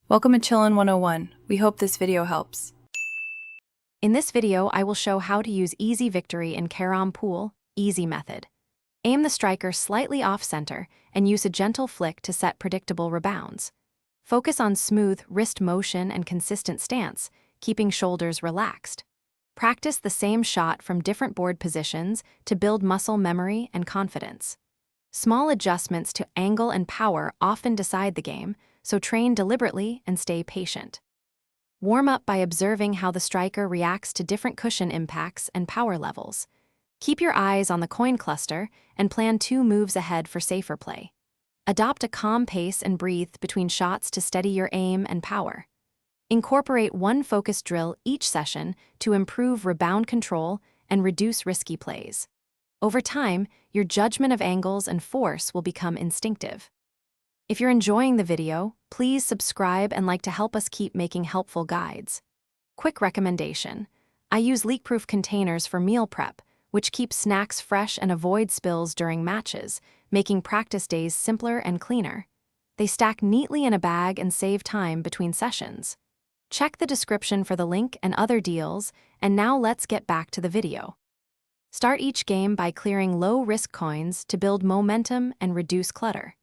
Welcome to Chillin' 101. We hope this video helps. In this video, I will show how to use easy victory in Carrom pool, easy method. Aim the striker slightly off-center and use a gentle flick to set predictable rebounds. Focus on smooth wrist motion and consistent stance, keeping shoulders relaxed. Practice the same shot from different board positions to build muscle memory and confidence. Small adjustments to angle and power often decide the game, so train deliberately and stay patient. Warm up by observing how the striker reacts to different cushion impacts and power levels. Keep your eyes on the coin cluster and plan 2 moves ahead for safer play. Adopt a calm pace and breathe between shots to steady your aim and power. Incorporate one focused drill each session to improve rebound control and reduce risky plays. Over time, your judgment of angles and force will become instinctive. If you're enjoying the video, please subscribe and like to help us keep making helpful guides. Quick recommendation: I use leak-proof containers for meal prep, which keeps snacks fresh and avoid spills during matches, making practice days simpler and cleaner. They stack neatly in a bag and save time between sessions. Check the description for the link and other deals, and now let's get back to the video. Start each game by clearing low-risk coins to build momentum and reduce clutter.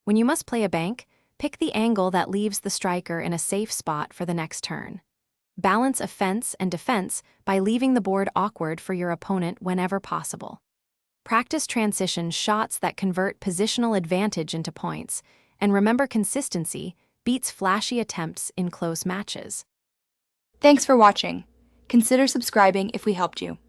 When you must play a bank, pick the angle that leaves the striker in a safe spot for the next turn. Balance offense and defense by leaving the board awkward for your opponent whenever possible. Practice transition shots that convert positional advantage into points, and remember consistency beats flashy attempts in close matches. Thanks for watching. Consider subscribing if we helped you.